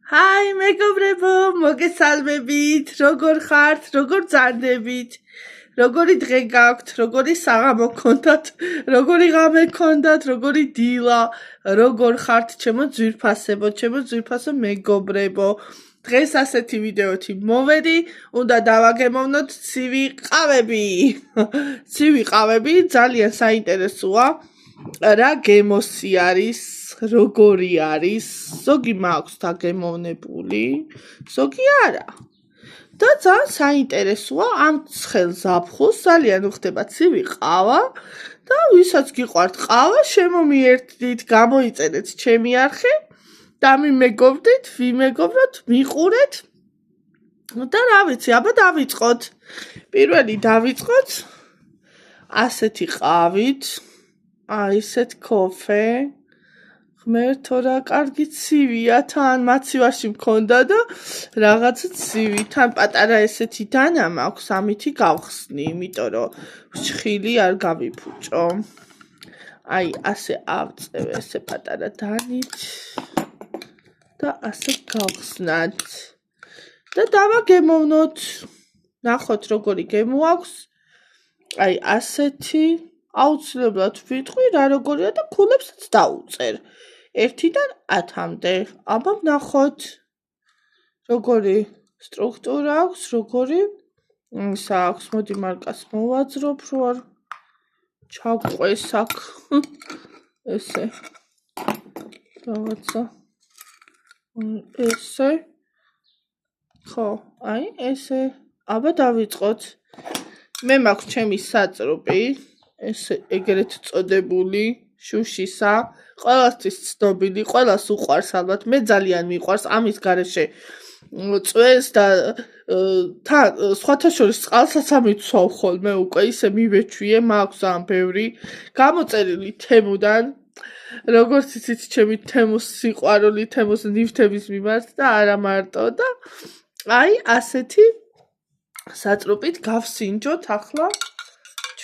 Hi, მეგობრებო, მოგესალმებით, როგორ ხართ, როგორ ძარდებით, როგორი დღე გაქვთ, როგორი საღამო გქონდათ, როგორი ღამე გქონდათ, როგორი დილა, როგორ ხართ, ჩემო ძვირფასებო, ჩემო ძვირფასო მეგობრებო. დღეს ასეთი ვიდეოთი მოვედი, უნდა დავაგემოვნოთ ცივი ყავები. ცივი ყავები ძალიან საინტერესოა. რა გემოსი არის, როგორი არის, ზოგი მაქვს დაგემოვნებული, ზოგი არა. და ძალიან საინტერესოა ამ ცხელ ზაფხულს, ძალიან უხდება ცივი ყავა და ვისაც გიყვართ ყავა, შემომიერთდით, გამოიწერეთ ჩემი არხი და მიმეგობრდით, ვიმეგობროთ, მიყურეთ. და რა ვიცი, აბა დავიწყოთ. პირველი დავიწყოთ ასეთი ყავით. ისეთ კოფე, ღმერთო რა კარგი ცივია, თან მაცივაში მქონდა და რაღაცა ცივი, თან პატარა ესეთი დანა მაქვს, ამითი გავხსნი, იმიტომ რომ ფრჩხილი არ გავიფუჭო. ასე ავწევ ესე პატარა დანით და ასე გავხსნათ. და დავაგემოვნოთ, ნახოთ როგორი გემო აქვს, ასეთი აუცილებლად ვიტყვი რა როგორია და ქულებსაც დაუწერ 1-დან 10-მდე. აბა ვნახოთ როგორი სტრუქტურა აქვს, როგორი აქვს. მოდი მარკას მოვაძრობ, რო არ ჩაგყვეს აქ. ესე რაღაცა ესე ხო, ესე. აბა დავიწყოთ. მე მაქვს ჩემი საწრუპი, ესე ეგრეთ წოდებული შუშისა, ყველასთვის ცნობილი, ყველას უყვარს ალბათ, მე ძალიან მიყვარს, ამის გარეშე წვეს და სხვათა შორის წყალსაც ამიცვავ ხოლმე უკვე, ისე მივეჩვიე, მაქვს ამ ბევრი, გამოწერილი თემუდან, როგორც იცით ჩემი თემუს სიყვარული, თემუს ნივთების მიმართ და არა მარტო და ასეთი საწრუპით გავსინჯოთ ახლა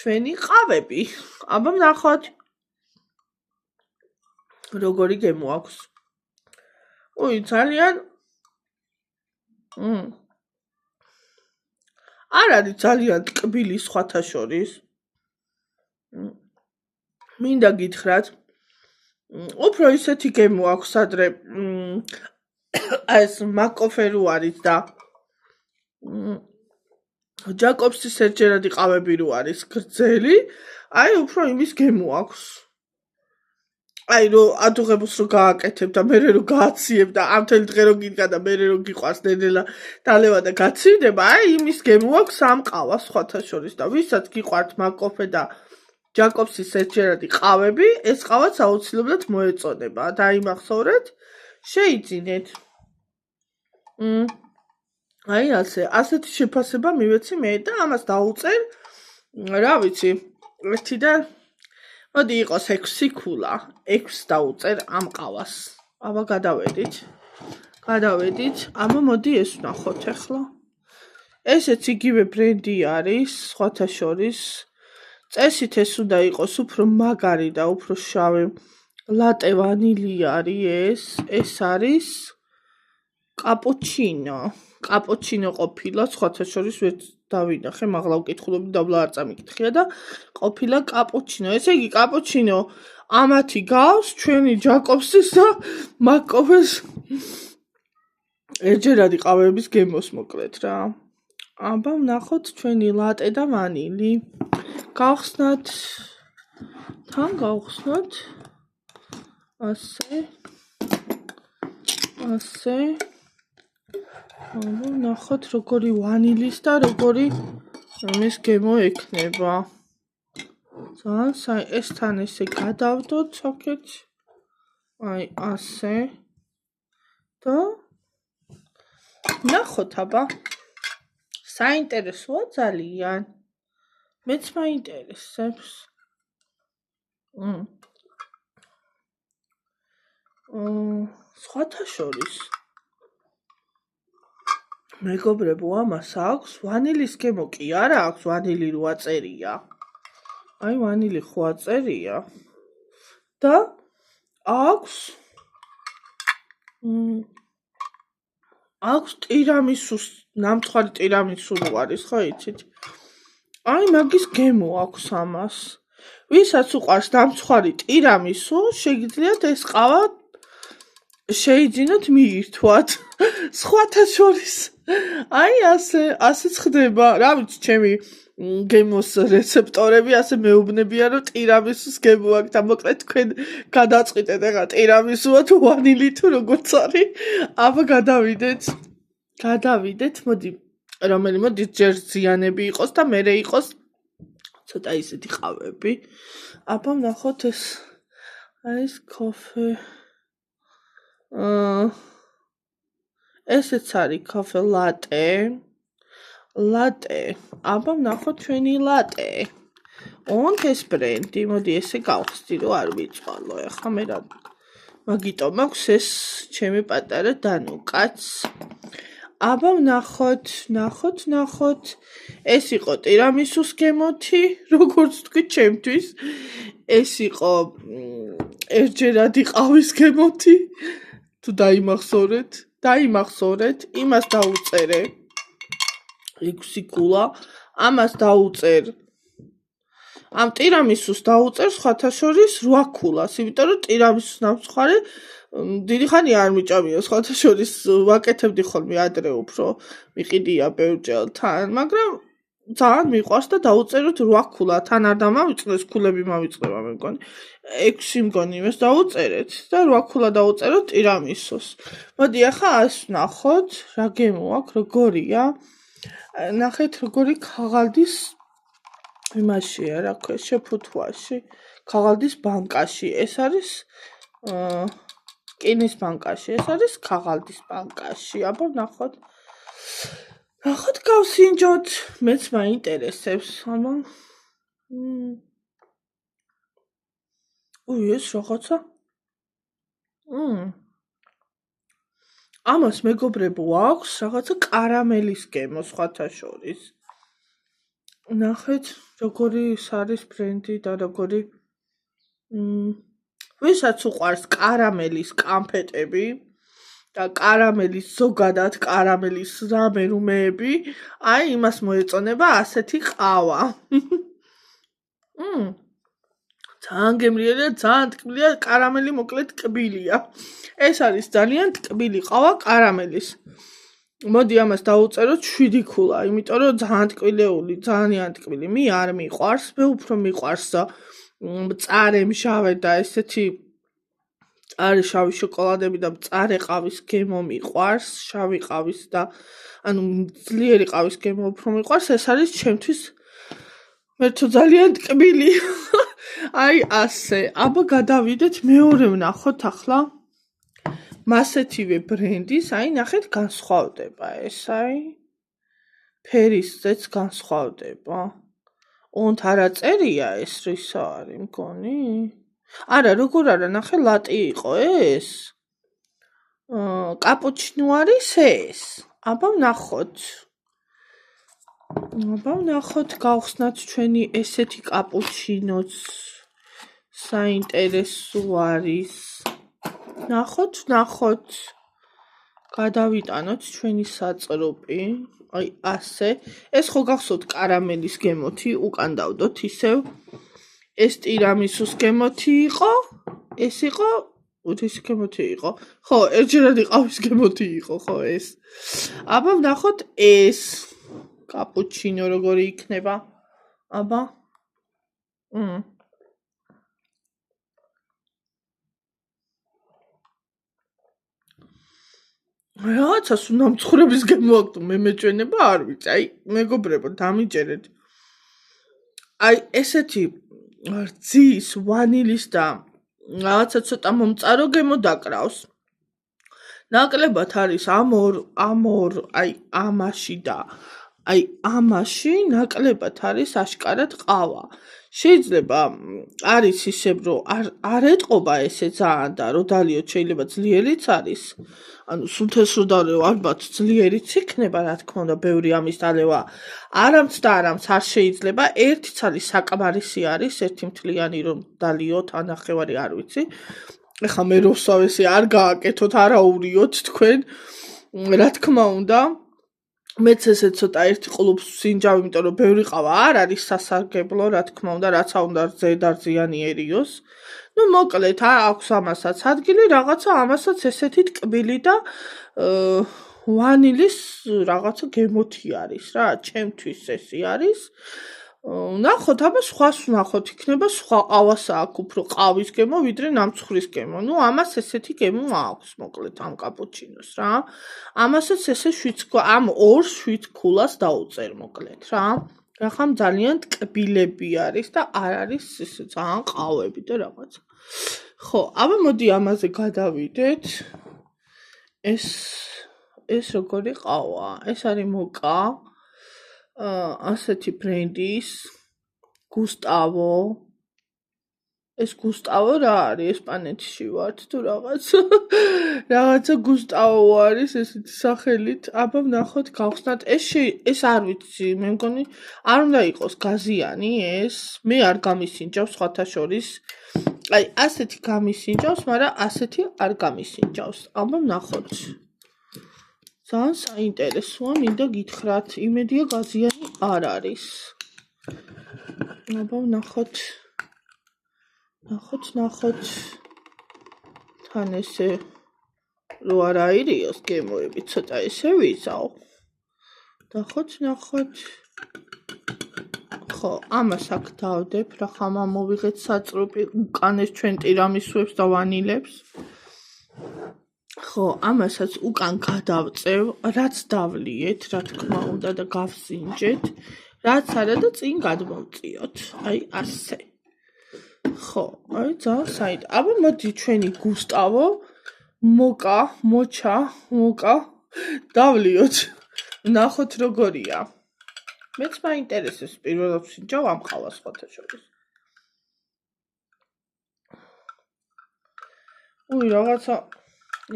ჩვენი ყავები. აბა ვნახოთ როგორი გემო აქვს. ძალიან არ არის ძალიან ტკბილი სხვათა შორის. მინდა გითხრათ, უფრო ისეთი გემო აქვს ადრე ეს მაკოფე რო არის და ჯაკობსის ერთჯერადი ყავები რო არის გრძელი, უფრო იმის გემო აქვს. რო ადუღებულს რო გააკეთებ და მერე რო გააციებ და ამ თელი დღე რო გიდგა და მერე რო გიყვარს ნენელა დალევა და გაცივდება, იმის გემო აქვს ამ ყავას სხვათა შორის და ვისაც გიყვართ მაკოფე და ჯაკობსის ერთჯერადი ყავები, ეს ყავაც აუცილებლად მოეწონება. დაიმახსოვრეთ, შეიძინეთ. ასეთი შეფასება მივეცი მე და ამას დაუწერ, რა ვიცი, 1-დან მოდი იყოს 6 ქულა, 6 დაუწერ ამ ყავას. აბა გადავედით, აბა მოდი ეს ვნახოთ ახლა. ესეც იგივე brand-ი არის, სხვათა შორის. წესით ეს უნდა იყოს უფრო მაგარი და უფრო შავი. ლატე ვანილი არის ეს არის კაპუჩინო ყოფილა, სხვათა შორის ვერ დავინახე, მაღლა ვკითხულობდი, დაბლა არ წამიკითხია და ყოფილა კაპუჩინო. ესე იგი კაპუჩინო ამათი გავს ჩვენი ჯაკობსის და მაკოფეს ერთჯერადი ყავების გემოს მოკლედ რა. აბა ვნახოთ ჩვენი ლატე და ვანილი. გავხსნათ, თან გავხსნათ ასე. ვნახოთ როგორი ვანილის და როგორი ამის გემო ექნება. ძალიან ეს თან ესე გადავდოთ საკეთ. ასე. და ვნახოთ აბა. საინტერესოა ძალიან. მეც მაინტერესებს. სხვათა შორის მეგობრებო, ამას აქვს ვანილის გემო კი არა აქვს, ვანილი რო აწერია. ვანილი ხო აწერია. და აქვს აქვს ტირამისუს, ნამცხვარი ტირამისუ რო არის, ხო იცით? აი მაგის გემო აქვს ამას. ვისაც უყვარს ნამცხვარი ტირამისუ, შეგიძლიათ ეს ყავა შეიძინოთ მიირთვათ. სხვათა შორის. აი ასეც ხდება. რა ვიცი, ჩემი გემოს რეცეპტორები ასე მეუბნებიან, რომ ტირამისუს გემო აქვს და მოკლედ თქვენ გადაწყვიტეთ ახლა ტირამისუა თუ ვანილი თუ როგორც არის. აბა გადავიდეთ, მოდი მოდი ჯერ ზიანები იყოს და მერე იყოს ცოტა ისეთი ყავები. აბა ვნახოთ ეს კოფე. ესეც არის კოფე ლატე. აბა ვნახოთ ჩვენი ლატე. Und ეს ბრენდი, მოდი ესე გავხსდი, რომ არ ვიწვალო. ეხლა მე რა მაგიტომ აქვს ეს ჩემი პატარა დანუკაც. აბა ვნახოთ. ეს იყო ტირამისუს გემოთი, როგორც თქვი ჩემთვის. ეს იყო ერთჯერადი ყავის გემოთი. თუ დაიმახსოვრეთ, იმას დაუწერე 6 კულა, ამას დაუწერ. ამ ტირამისუს დაუწერ სხვათა შორის 8 კულას, იმიტომ რომ ტირამისუს ნამცხვარი დიდი ხანი არ მიჭამია, სხვათა შორის ვაკეთებდი ხოლმე ადრე უფრო მიყიდია ბევრჯერთან, მაგრამ ძალიან მიყვარს და დაუწეროთ 8 კულა, თან არ დამავიწყდეს, კულები მავიწყდება მე მგონი. 6 მგონი იმას დაუწერეთ და 8 კულა დაუწეროთ ტირამისუს. მოდი ახლა ეს ვნახოთ, რა გემო აქვს, როგორია. ნახეთ როგორი ქაღალდის იმაშია, რა ქვია, შეფუთვაში, ქაღალდის ბანკაში. ეს არის რკინის ბანკაში, ეს არის ქაღალდის ბანკაში. აბა ვნახოთ გავსინჯოთ, მეც მაინტერესებს. აბა ეს რაღაცა ამას მეგობრებო აქვს რაღაცა კარამელის გემო სხვათა შორის. ნახეთ როგორი არის ბრენდი და როგორი ვისაც უყვარს კარამელის კანფეტები და კარამელის ზოგადად კარამელის რამე რუმეები, აი იმას მოეწონება ასეთი ყავა. ძალიან გემრიელია, ძალიან ტკბილია, კარამელი მოკლედ ტკბილია. ეს არის ძალიან ტკბილი ყავა კარამელის. მოდი ამას დავუწეროთ 7 კულა, იმიტომ რომ ძალიან ტკბილეული, ძალიან ტკბილი. მე არ მიყვარს, მე უფრო მიყვარს მწარე მჟავე და ესეთი არის შავი შოკოლადები და მწარე ყავის გემო მიყვარს, შავი ყავის და ანუ ძლიერი ყავის გემო უფრო მიყვარს, ეს არის ჩემთვის მერთო ძალიან ტკბილი. აი ასე. აბა გადავიდეთ მეორე ვნახოთ ახლა. მასეთივე ბრენდის, აი ნახეთ განსხვავდება ეს, აი ფერისზეც განსხვავდება. Und არა წერია ეს რისა არის მგონი? არა, როგორ არა, ნახე ლატე იყო ეს. კაპუჩინო არის ეს. აბა ვნახოთ, გავხსნათ ჩვენი ესეთი კაპუჩინოც საინტერესო არის. ნახოთ. გადავიტანოთ ჩვენი საწროპი. აი ასე. ეს ხო გახსოვთ კარამელის გემოთი, უკან დავდოთ ისევ. ეს ტირამისუს გემოთი იყო. ეს იყო უთის გემოთი იყო. ხო, ერთჯერადი ყავის გემოთი იყო, ხო ეს. აბა ვნახოთ ეს კაპუჩინო როგორი იქნება. აბა. რაღაცას ნამცხრების გემო აქვს, მე მეჭვენება არ ვიცი. აი, მეგობრებო, დამიჯერეთ. აი, ესეთი რძის, ვანილის და რაღაცა ცოტა მომწარო გემო დაკრავს. ნაკლებად არის ამაში ნაკლებად არის აშკარად ყავა. შეიძლება არის ისევ რომ არ ეტყობა ესე ძალიან და რო დალიოთ შეიძლება ძლიერიც არის. ანუ სულთეს რო დალევა ალბათ ძლიერიც იქნება, რა თქმა უნდა, ბევრი ამის დალევა არამც არ შეიძლება. ერთი ცალი საკმარისი არის, ერთი მთლიანი რომ დალიოთ, ანახევარი არ ვიცი. ეხლა მე რო ვსვავ ესე არ გააკეთოთ, არაურიოთ თქვენ. რა თქმა უნდა მეც ესე ცოტა ერთი ყლუps ვსინჯავ, იმიტომ რომ ბევრი ყავა არ არის სასარგებლო, რა თქმა უნდა, რაც უნდა ზედარძიანიერიოს. ნუ მოკლედ, აქვს ამასაც ადგილი, რაღაცა ამასაც ესეთი ტკბილი და ვანილის რაღაცა გემოთი არის რა, ჩემთვის ესე არის. ნახოთ, აბა სხვას ვნახოთ, იქნება სხვა ყავას აქვს უფრო ყავის გემო, ვიდრე ნამცხვრის გემო. ნუ ამას ესეთი გემო აქვს, მოკლედ ამ კაპუჩინოს რა. ამასაც ესე ამ 2 ქულას დაუწერ, მოკლედ რა. რახამ ძალიან ტკბილები არის და არ არის ესე ძალიან ყავები და რაღაც. ხო, აბა მოდი ამაზე გადავიდეთ. ეს როგორი ყავა? ეს არის მოკა. ასეთი ბრენდის გუსტავო. ეს გუსტავო რა არის? ესპანეთში ვართ თუ რაღაცა გუსტავო არის ესეთი სახელით. აბა ვნახოთ, გავხსნათ. ეს არ ვიცი, მე მგონი არ უნდა იყოს გაზიანი ეს. მე არ გამისინჯავს სხვათა შორის. აი, ასეთი გამისინჯავს, მაგრამ ასეთი არ გამისინჯავს. აბა ვნახოთ. ძალიან საინტერესოა, მინდა გითხრათ, იმედია გაზიანი არ არის. აბა ვნახოთ. ნახოთ. თან ესე რო არ აირიოს გემოები, ცოტა ესე ვიზავ. ნახოთ. ხო, ამას აქ დავდებ, რახამ ამოვიღეთ საწრუპი, უკანეს ჩვენ ტირამისუებს და ვანილებს. ხო, ამასაც უკან გადავწევ, რაც დავლიეთ, რა თქმა უნდა და გავსინჯეთ, რაც არა და წინ გადმოვწიოთ. აი ასე. ხო, აი ძალიან საინტერესო. აბა მოდი ჩვენი გუსტავო, მოკა დავლიოთ. ნახოთ როგორია. მეც მაინტერესებს პირველად ვსინჯავ ამ ყავას სხვათა შორის. რაღაცა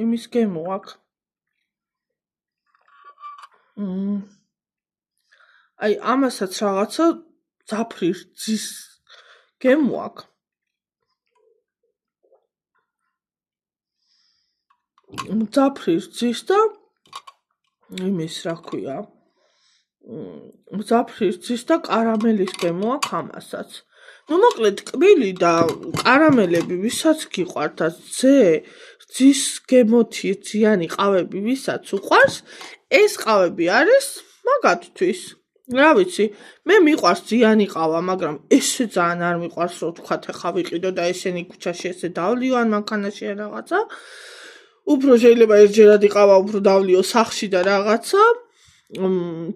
იმის გემო აქვს. აი ამასაც რაღაცა ძაფრი რძის გემო აქვს. ძაფრი რძის და იმის რა ქვია? ძაფრი რძის და კარამელის გემო აქვს ამასაც. ნუ მოკლედ ტკბილი და კარამელები ვისაც გიყვართ და რძის გემოთი ძიანი ყავები ვისაც უყვარს, ეს ყავები არის მაგათთვის. რა ვიცი, მე მიყვარს ძიანი ყავა, მაგრამ ესე ძალიან არ მიყვარს, რომ თქვათ ახლა ვიყიდო და ესენი ქუჩაში ესე დავლიო ან მანქანაში რაღაცა. უფრო შეიძლება ერთჯერადი ყავა უფრო დავლიო სახლში და რაღაცა.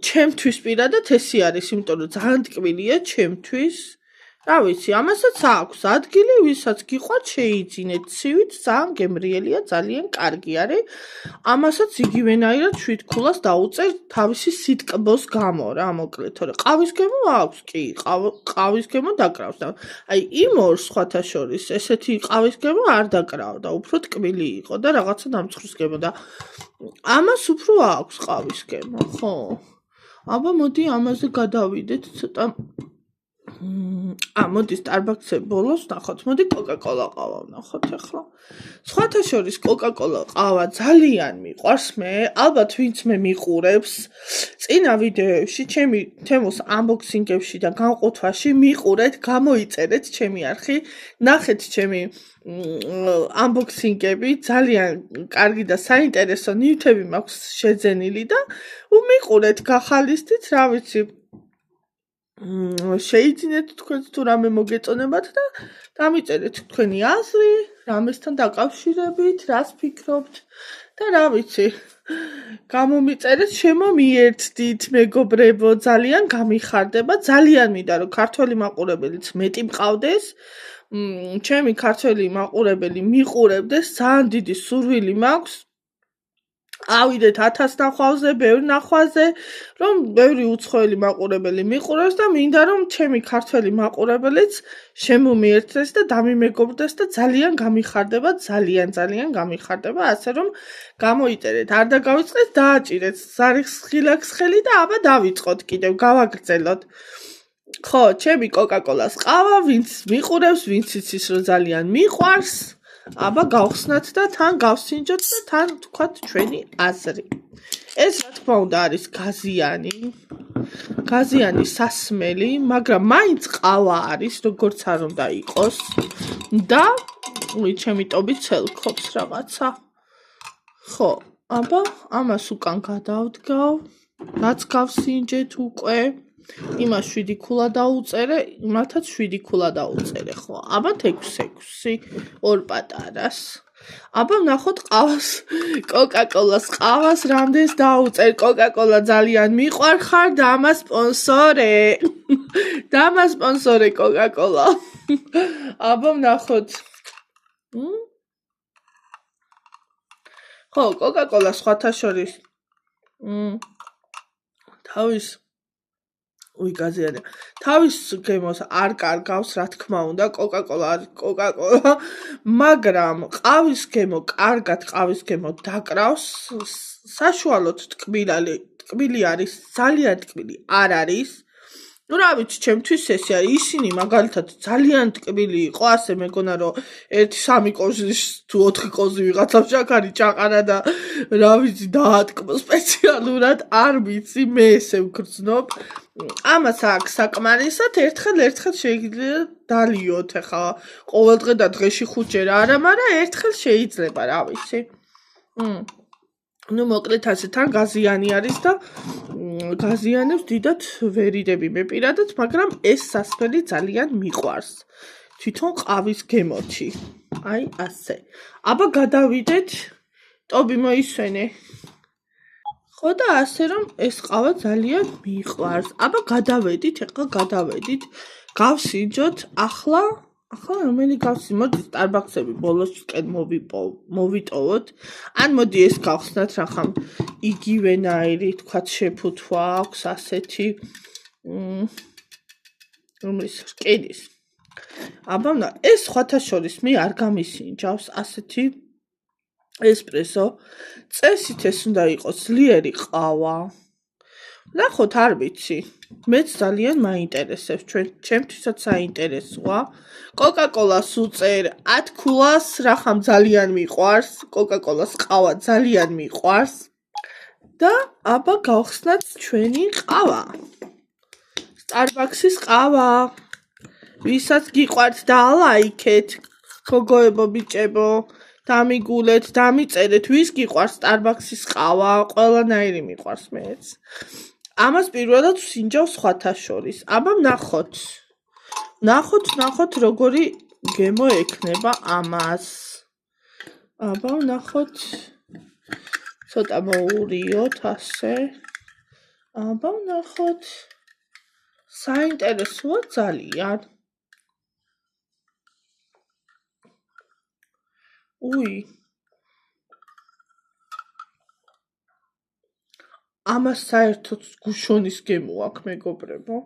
ჩემთვის პირადად ესე არის, იმიტომ რომ ძალიან ტკბილია ჩემთვის. რა ვიცი, ამასაც აქვს ადგილი, ვისაც გიყვართ შეიძინეთ ცივით, ძალიან გემრიელია, ძალიან კარგი არის. ამასაც იგივენაირად 7 ქულას დაუწერ თავისი სიტკბოს გამო რა, მოკლედ, თორე ყავის გემო აქვს კი, ყავის გემო დაკრავს და აი იმ ორ სხვათა შორის ესეთი ყავის გემო არ დაკრავდა, უფრო ტკბილი იყო და რაღაცა დამცხვრის გემო და ამას უფრო აქვს ყავის გემო, ხო? აბა მოდი ამაზე გადავიდეთ ცოტა მოდი Starbucks-ზე ბოლოს ნახოთ, მოდი Coca-Cola ყავა ვნახოთ ახლა. სხვათა შორის Coca-Cola ყავა ძალიან მიყვარს მე, ალბათ ვინც მე მიყურებს, წინა ვიდეოებში, ჩემი თემოს unboxing-ებში და განყოფაში მიყურეთ, გამოიწერეთ ჩემი არხი, ნახეთ ჩემი unboxing-ები, ძალიან კარგი და საინტერესო ნივთები მაქვს შეძენილი და მიყურეთ, გახალისდით, რა ვიცი, შეიძინეთ თქვენ თუ რამე მოგეწონებათ და დამიწერეთ თქვენი აზრი, რამესთან დაკავშირებით, რას ფიქრობთ და რა ვიცი. გამომიწერეთ, შემომიერთდით, მეგობრებო, ძალიან გამიხარდება, ძალიან მინდა რომ ქართველი მაყურებელიც მეტი მყავდეს. ჩემი ქართველი მაყურებელი მიყურებდეს, ძალიან დიდი სურვილი მაქვს. ავიდეთ 1000 ნახვაზე, ბევრ ნახვაზე, რომ ბევრი უცხოელი მაყურებელი მიყურებს და მინდა რომ ჩემი ქართველი მაყურებელიც შემომიერთდეს და დამიმეგობრდეს და ძალიან გამიხარდება, ძალიან გამიხარდება, ასე რომ გამოიწერეთ, არ დაგავიწყეთ, დააჭირეთ ზარიხს ხილაქს ხელი და აბა დავიწყოთ კიდევ, გავაგრძელოთ. ხო, ჩემი Coca-Cola-ს ყავა, ვინც მიყურებს, ვინც იცის რომ ძალიან მიყვარს. აბა გავხსნათ და თან გავსინჯოთ და თან თქვათ ჩვენი აზრი. ეს რა თქმა უნდა არის გაზიანი სასმელი, მაგრამ მაინც ყავა არის, როგორც არ უნდა იყოს და ჩემი ტობი ცელქობს რაღაცა. ხო, აბა, ამას უკან გადავდგავ, რაც გავსინჯეთ უკვე. იმას 7 ქულა დაუწერე, იმათაც 7 ქულა დაუწერე, ხო. აბათ 6, 2 პატარას. აბა ვნახოთ ყავას, კოკაკოლას ყავას რამდენს დაუწერ. კოკაკოლა ძალიან მიყვარხარ, დამასპონსორე. დამასპონსორე კოკაკოლა. აბა ვნახოთ. ხო, კოკაკოლა სხვათა შორის თავის გემოს არ კარგავს, რა თქმა უნდა, კოკაკოლა, მაგრამ ყავის გემო დაკრავს, საშუალოდ ტკბილი არის, ძალიან ტკბილი არ არის. ნუ რა ვიცი, ჩემთვის ესე არის, ისინი მაგალითად ძალიან ტკბილი იყო, ასე მეგონა რომ 1-3 კოზის თუ 4 კოზი ვიღაცამ შაქარი ჩაყარა და რა ვიცი დაატკბო სპეციალურად, არ ვიცი, მე ესე ვგრძნობ. ამას აქვს საკმარისად, ერთხელ შეიძლება დალიოთ, ახლა ყოველდღე და დღეში 5-ჯერ არა, მაგრამ ერთხელ შეიძლება, რა ვიცი. ნუ მოკლედ ასე თან გაზიანი არის და გაზიანებს დიდად ვერ იდები მე პირადად, მაგრამ ეს სასმელი ძალიან მიყვარს. თვითონ ყავის გემოთი. აი ასე. აბა გადავიდეთ, ტობი მოისვენე. ხო და ასე რომ ეს ყავა ძალიან მიყვარს. აბა გადავედით, გავსინჯოთ ახლა რომელი მოდი სტარბაქსები ბოლოსკენ მოვიტოვოთ. ან მოდი ეს გავხსნათ რახან იგივენაირი თქვა შეფუთვა აქვს ასეთი რომლის რკინის. აბა ეს სხვათა შორის მე არ გამისინჯავს ასეთი ესპრესო. წესით ეს უნდა იყოს ძლიერი ყავა. ნახოთ, არ ვიცი. მეც ძალიან მაინტერესებს, ჩემთვისაც საინტერესოა. კოკაკოლას უწერ 10 ქულას, რახამ ძალიან მიყვარს, კოკაკოლას ყავა ძალიან მიყვარს. და აბა გავხსნათ ჩვენი ყავა. სტარბაქსის ყავა. ვისაც გიყვართ დაალაიქეთ, გოგოებო, ბიჭებო, დამიგულეთ, დამიწერეთ, ვის გიყვარს სტარბაქსის ყავა, ყველანაირი მიყვარს მეც. ამას პირველად ვსინჯავ სხვათა შორის. აბა ვნახოთ როგორი გემო ექნება ამას. აბა ვნახოთ. ცოტა მოურიოთ ასე. აბა ვნახოთ. საინტერესოა ძალიან. ამას საერთოდ გუშონის გემო აქვს, მეგობრებო.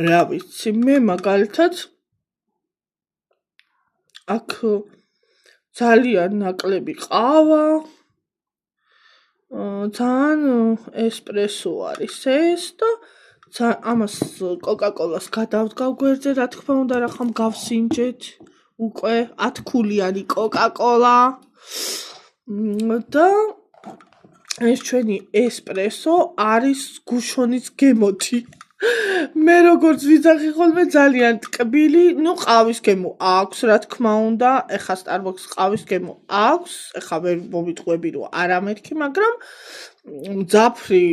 რა ვიცი, მე მაგალითად აქ ძალიან ნაკლები ყავა, ძალიან ესპრესო არის ეს და ამას კოკაკოლას გადავდგავ გვერდზე, რა თქმა უნდა, რახამ გავსინჯეთ უკვე 10 ქულიანი კოკაკოლა. და ეს ჩვენი ესპრესო არის გუშონის გემოთი. მე როგორც ვიძახი ხოლმე ძალიან ტკბილი, ნუ ყავის გემო აქვს, რა თქმა უნდა, ეხა სტარბაქსის ყავის გემო აქვს, ეხა ვერ მომიტყვები რომ არ ამერქი, მაგრამ მძაფრი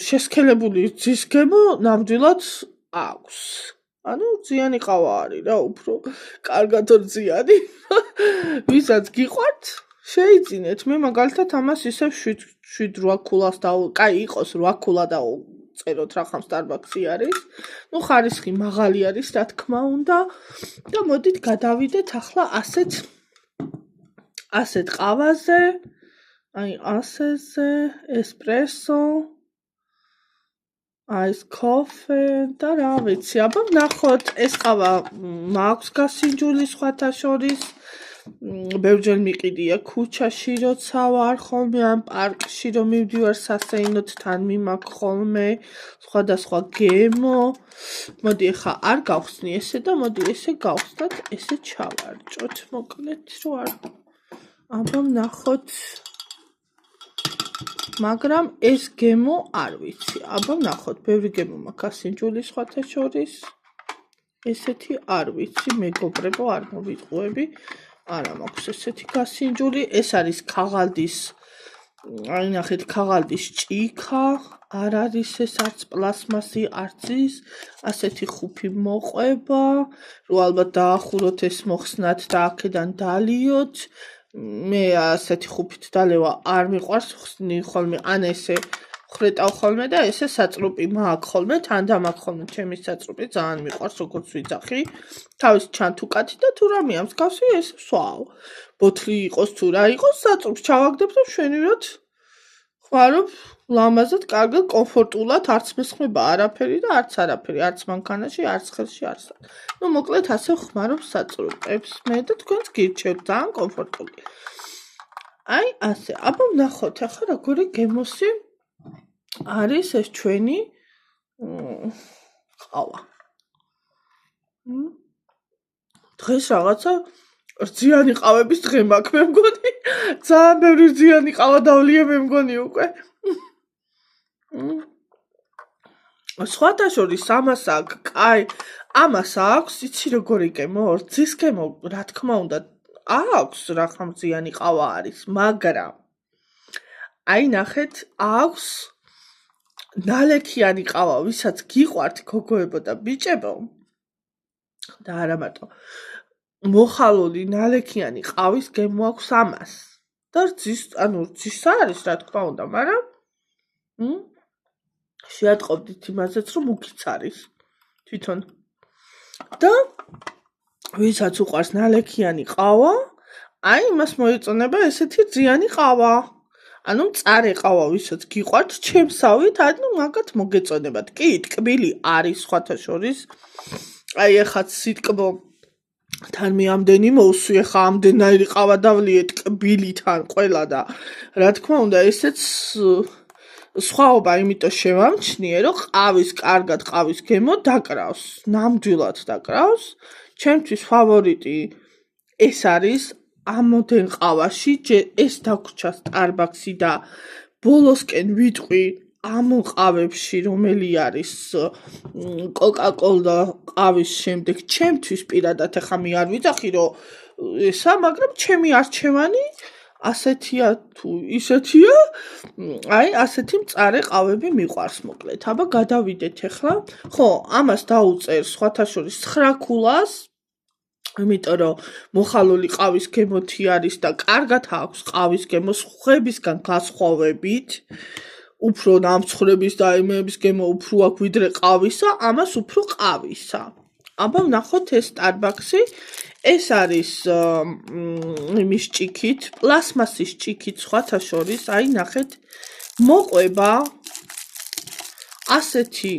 შესქელებული ძის გემო ნამდვილად აქვს. ანუ ძიანი ყავა არის რა, უფრო კარგად ძიანი. ვისაც გიყვართ შეიძინეთ. მე მაგალითად ამას ისევ 7-8 ქულას იყოს 8 ქულა დაუწეროთ, რახამ სტარბაქსი არის. ნუ ხარისხი მაღალი არის, რა თქმა უნდა. და მოდით გადავიდეთ ახლა ასეთ ყავაზე. აი ასეზე, ესპრესო. Ice coffee და რა ვიცი, აბა ვნახოთ, ეს ყავა მაქვს გასინჯული სხვათა შორის. ბევრჯერ მიყიდია ქუჩაში, როცა ვარ ხოლმე ამ პარკში, რომ მივდივარ სასეინოდ, თან მიმაქვს ხოლმე სხვადასხვა გემო. მოდი ახლა არ გავხსნი ესე და მოდი ესე გავხსნათ, ესე ჩავარჭოთ, მოკლედ, რომ არ აბა ვნახოთ. მაგრამ ეს გემო არ ვიცი. აბა ვნახოთ, ბევრი გემო მაქვს ასინჯული სხვათა შორის. ესეთი არ ვიცი, მეგობრებო, არ მოვიტყუები. არა მაქვს ესეთი გასინჯული. ეს არის ქაღალდის, აი ნახეთ, ქაღალდის ჭიქა. არ არის ეს არც პლასმასი, არც ის. ასეთი ხუფი მოყვება. რო ალბათ დაახუროთ ეს მოხსნათ და აქედან დალიოთ. მე ასეთი ხუფით დალევა არ მიყვარს, ხსნი ხოლმე ან ესე ხრეტავ ხოლმე და ესე საწრუპი მაქვს ხოლმე, თან და მაქვს ხოლმე ჩემი საწრუპი, ძალიან მიყვარს როგორც ვიძახი. თავის ჩანთუკათი და თუ რამეა მსგავსი ეს ვსვაო. ბოთლი იყოს თუ რა იყოს, საწრუპს ჩავაგდებ და მშვენივრად ხმარობ ლამაზად, კარგად, კომფორტულად, არც მესხმება არაფერი და არც არაფერი, არც მანქანაში, არც ხელში, არც. ნუ მოკლედ ასე ხმარობ საწრუპებს მე და თქვენც გირჩევთ, ძალიან კომფორტული. აი ასე, აბა ვნახოთ ახლა როგორი გემოსი არის ეს ჩვენი ყავა. დღეს რაღაცა რძიანი ყავების დღე მაქვს, მე მგონი. ძალიან ბევრი რძიანი ყავა დავლია, მე მგონი უკვე. სხვათა შორის ამას აქვს, კაი, ამას აქვს, იცი როგორი გემო, რძის გემო, რა თქმა უნდა, აქვს რა რძიანი ყავა არის, მაგრამ აი ნახეთ, აქვს ნალექიანი ყავა, ვისაც გიყვართ გოგოებო და ბიჭებო და არა მარტო მოხალული ნალექიანი ყავის გემო აქვს ამას. და რძის, ანუ რძის არის, რა თქმა უნდა, მაგრამ შეატყობდით იმაზეც, რომ უკიც არის თვითონ. და ვისაც უყვარს ნალექიანი ყავა, აი იმას მოეწონება ესეთი რძიანი ყავა. ანუ მწარე ყავა, ვისაც გიყვართ, ჩემსავით, ანუ მაგათ მოგეწონებათ. კი, ტკბილი არის სხვათა შორის. აი ეხაც სიტკბო თან მე ამდენი მოვსვი, ახლა ამდენაირი ყავა დავლიე ტკბილითან ყველა და რა თქმა უნდა, ესეც სხვაობა იმიტომ შევამჩნიე, რომ ყავის, კარგად ყავის გემო დაკრავს, ნამდვილად დაკრავს. ჩემთვის ფავორიტი ეს არის ამოდენ ყავაში, ეს დაგვრჩა Starbucks-ი და ბოლოსკენ ვიტყვი ამ ყავებში, რომელი არის Coca-Cola ყავის შემდეგ, ჩემთვის პირადად ახლა მე არ ვიძახი, რომ ესა, მაგრამ ჩემი არჩევანი ასეთია თუ ისეთია, აი ასეთი მწარე ყავები მიყვარს მოკლედ. აბა გადავიდეთ ახლა. ხო, ამას დაუწერ სხვათა შორის 9 ქულას, იმიტომ რომ მოხალული ყავის გემოთი არის და კარგად აქვს ყავის გემო სხვებისგან გასხვავებით. უფრო ნამცხრების და იმების გემო უფრო აქვს ვიდრე ყავისა, ამას უფრო ყავისა. აბა ვნახოთ ეს Starbucks-ი. ეს არის იმის ჭიქით, პლასმასის ჭიქით სხვათა შორის, აი ნახეთ, მოყვება ასეთი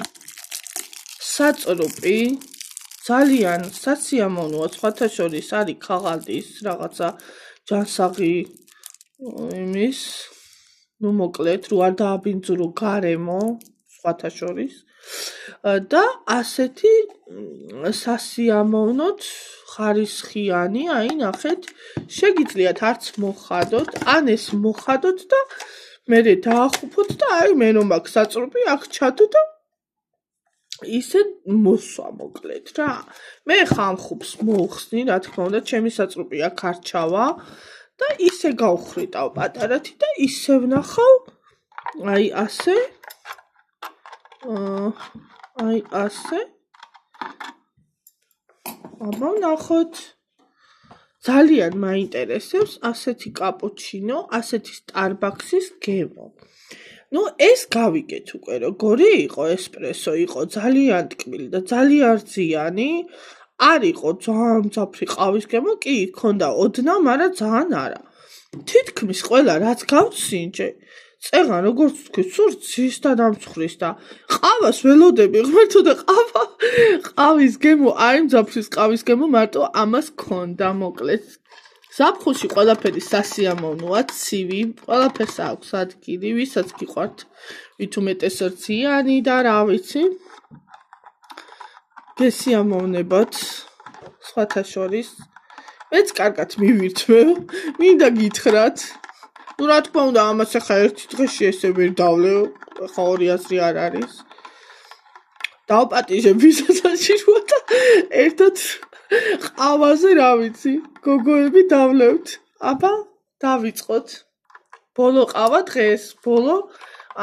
საწრუპი, ძალიან სასიამოვნოა სხვათა შორის, არის ქაღალდის რაღაცა ჯანსაღი იმის, ნუ მოკლედ, რო არ დააბინძურო გარემო სხვათა შორის. და ასეთი სასიამოვნოთ ხარისხიანი, აი ნახეთ, შეგიძლიათ არც მოხადოთ, ან ეს მოხადოთ და მერე დაახუფოთ და აი მე რომ აქ საწრუპი აქ ჩადო და ისე მოსვა მოკლედ რა. მე ხა ამ ხუფს მოვხსნი, რა თქმა უნდა, ჩემი საწრუპი აქ არ ჩავა და ისე გავხრიტავ პატარათი და ისე ვნახავ, აი ასე. აი ასე. აბა ვნახოთ. ძალიან მაინტერესებს ასეთი კაპუჩინო, ასეთი Starbucks-ის გემო. ნუ ეს გავიგეთ უკვე, როგორი იყო ესპრესო, იყო ძალიან ტკბილი და ძალიან რძიანი. არ იყო ძალიან მძაფრი ყავის გემო, კი, ჰქონდა ოდნა, მაგრამ ძალიან არა. თითქმის ყველა რაც გავსინჯე, წეღან როგორც თქვი, სულ რძის და დამცხვრის და ყავას ველოდები, ღმერთო და ყავის გემო, აი მძაფრის ყავის გემო მარტო ამას ჰქონდა მოკლედ. ზაფხულში ყველაფერი სასიამოვნოა, ცივი, ყველაფერს აქვს ადგილი, ვისაც გიყვართ, ვით უმეტეს რძიანი და რა ვიცი. გესიამოვნებათ სხვათა შორის მეც კარგად მივირთმევ, მინდა გითხრათ. ნუ რა თქმა უნდა, ამას ახლა ერთი დღეში ესე ვერ დავლევ, ახლა 200 არ არის. დავპატიჟებ ვისაც და ერთად ყავაზე რა ვიცი, გოგოები დავლევთ. აბა, დავიწყოთ. ბოლო ყავა დღეს, ბოლო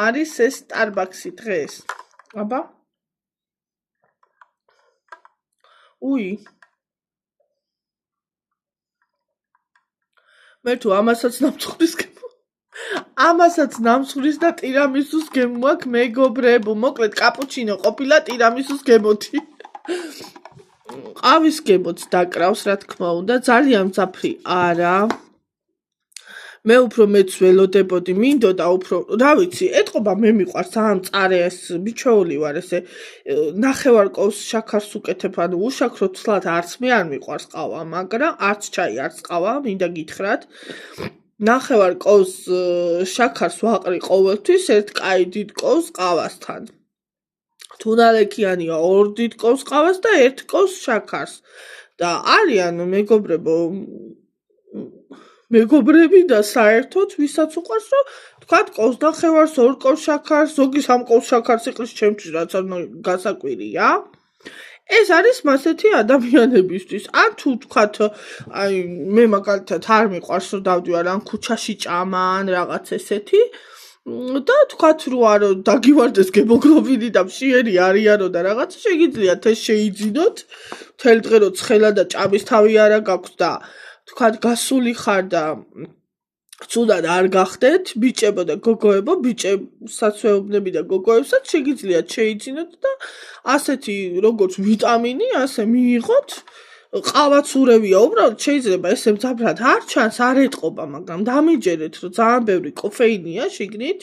არის ეს Starbucks-ი დღეს. აბა. უი. მე თუ ამასაც ნამცხვრის ამასაც ნამცხვრის და ტირამისუს გემოაქვს მეგობრებო. მოკლედ კაპუჩინო ყოფილა ტირამისუს გემოთი. ყავის გემოც დაკრავს, რა თქმა უნდა, ძალიან მძაფრი არა. მე უფრო მეც ველოდებოდი, მინდოდა უფრო, რა ვიცი, ეთყობა მე მიყვარს, ძალიან მწარე ეს ბიჩეული ვარ, ესე ნახევარკოვს შაქარს უკეთებ, ანუ უშაქრო ცლად არც მე არ მიყვარს ყავა, მაგრამ არც ჩაი, არც ყავა, მინდა გითხრათ. ნახევარკოვს შაქარს ვაყრი ყოველთვის ერთ კაი დიდ კოვს ყავასთან. თუ ნალექიანია 2 დიდ კოვს ყავას და 1 კოვს შაქარს. და არიან მეგობრები და საერთოდ ვისაც უყვარს, რომ თქვათ კოვს ნახევარს, 2 კოვს შაქარს, ზოგი 3 კოვს შაქარს იყრის ჩემთვის, რაც არ გასაკვირია. ეს არის მასეთი ადამიანებისთვის. ან თუ თქვათ, აი მე მაგალითად არ მიყვარს რომ დავდივარ ან ქუჩაში ჭამა ან რაღაც ესეთი და თქვათ რომ არო დაგივარდეს გემოგლობინი და მშიერი არიანო და რაღაც შეგიძლიათ ეს შეიძინოთ. მთელი დღე რო ცხელა და ჭამის თავი არა გაქვს და თქვათ გასული ხარ და ცუდად არ გახდეთ, ბიჭებო და გოგოებო, ბიჭებსაც ვეუბნები და გოგოებსაც შეგიძლიათ შეიძინოთ და ასეთი როგორც ვიტამინი, ასე მიიღოთ. ყავაც ურევია, უბრალოდ შეიძლება ესე მძაფრად არ ჩანს, არ ეტყობა, მაგრამ დამიჯერეთ, რომ ძალიან ბევრი კოფეინია შიგნით.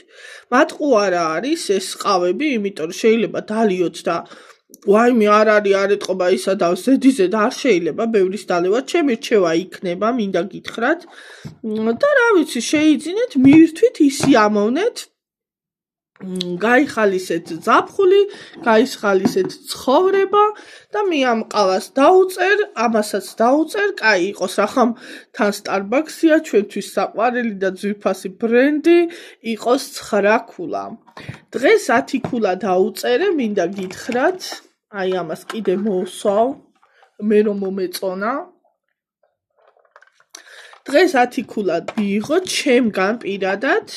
მატყუ არა არის ეს ყავები, იმიტომ რომ შეიძლება დალიოთ და ვაიმე არ ეტყობა ისა და ზედიზედ არ შეიძლება ბევრის დალევა, ჩემი რჩევა იქნება, მინდა გითხრათ. და რა ვიცი, შეიძინეთ, მივირთვით, ისიამოვნეთ. გაიხალისეთ ზაფხული, გაიხალისეთ ცხოვრება და მე ამ ყავას დაუწერ, ამასაც დაუწერ, კაი იყოს რახამ თან Starbucks-ია, ჩვენთვის საყვარელი და ძვირფასი ბრენდი, იყოს 9 ქულა. დღეს 10 ქულა დაუწერე, მინდა გითხრათ, აი ამას კიდე მოვსვავ, მე რომ მომეწონა. დღეს 10 ქულა მიიღო ჩემგან პირადად.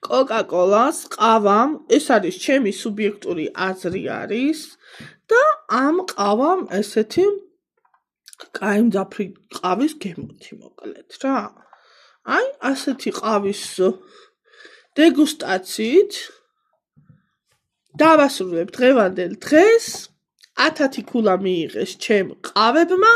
კოკა-კოლას, ყავამ, ეს არის ჩემი სუბიექტური აზრი არის და ამ ყავამ ესეთი კაი მძაფრი ყავის გემოთი მოკლედ რა. აი, ასეთი ყავის დეგუსტაციით დავასრულებ დღევანდელ დღეს. 10 ქულა მიიღეს ჩემ ყავებმა,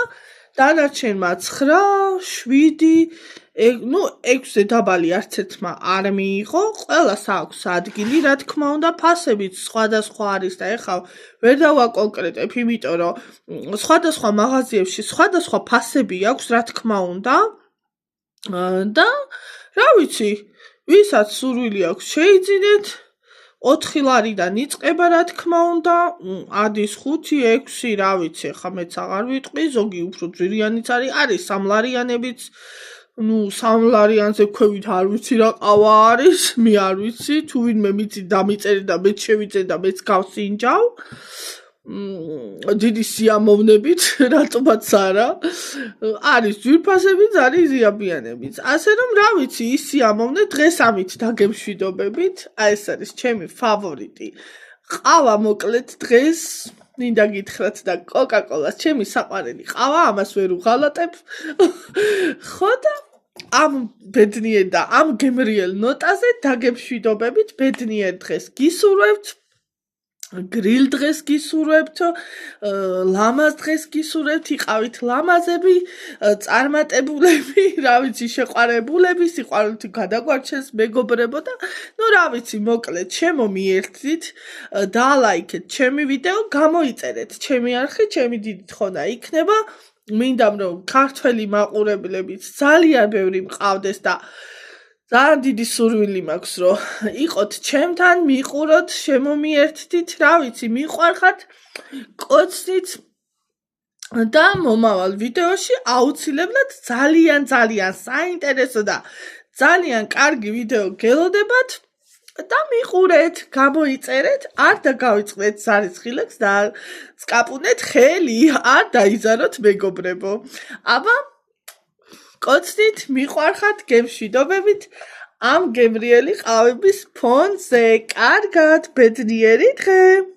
დანარჩენმა 9, 7 ნუ 6-ზე დაბალი არც ერთმა არ მიიღო, ყველას აქვს ადგილი, რა თქმა უნდა, ფასებიც სხვადასხვა არის და ეხლა ვერ დავაკონკრეტებ, იმიტომ რომ სხვადასხვა მაღაზიებში სხვადასხვა ფასები აქვს, რა თქმა უნდა. და რა ვიცი, ვისაც სურვილი აქვს შეიძინეთ, 4 ლარიდან იწყება, რა თქმა უნდა, ადის 5, 6, რა ვიცი, ეხლა მეც აღარ ვიტყვი, ზოგი უფრო ძვირიანიც არის 3 ლარიანებიც. ნუ 3 ლარიანზე ქვევით არ ვიცი რა ყავა არის, მე არ ვიცი, თუ ვინმე მიცი დამიწერე და მეც შევიწერ და მეც გავსინჯავ. დიდი სიამოვნებით, რატომაც არა. არის ძვირფასებიც, არის ზიაბიანებიც. ასე რომ რა ვიცი, ის სიამოვნე დღეს ამით დაგემშვიდობებით. აი ეს არის ჩემი ფავორიტი. ყავა მოკლედ დღეს მინდა გითხრათ და კოკა-კოლას ჩემი საყვარელი ყავა, ამას ვერ უღალატებ. ხო და ამ ბედნიერ და ამ გემრიელ ნოტაზე დაგემშვიდობებით, ბედნიერ დღეს გისურვებთ. გრილ დღეს გისურვებთ, ლამაზ დღეს გისურვებთ, იყავით ლამაზები, წარმატებულები, რა ვიცი, შეყვარებულები, სიყვარულით გადაგვარჩენს მეგობრებო და ნუ რა ვიცი, მოკლედ, შემომიერთდით, დალაიქეთ ჩემი ვიდეო, გამოიწერეთ ჩემი არხი, ჩემი დიდი თხოვნა იქნება. მინდა რომ ქართველი მაყურებლებიც ძალიან ბევრი მყავდეს და ძალიან დიდი სურვილი მაქვს, რომ იყოთ ჩემთან, მიყუროთ, შემომიერთდით, რა ვიცი, მიყვარხართ, კოცნით, და მომავალ ვიდეოში აუცილებლად ძალიან საინტერესო და ძალიან კარგი ვიდეო გელოდებათ და მიყურეთ, გამოიწერეთ, არ დაგავიწყდეთ სარიცხილებს და სკაპუნეთ ხელი, არ დაიზაროთ მეგობრებო. აბა კოცნით, მიყვარხართ, გემშვიდობებით ამ გემრიელი ყავების ფონზე. კარგად, ბედნიერი დღე!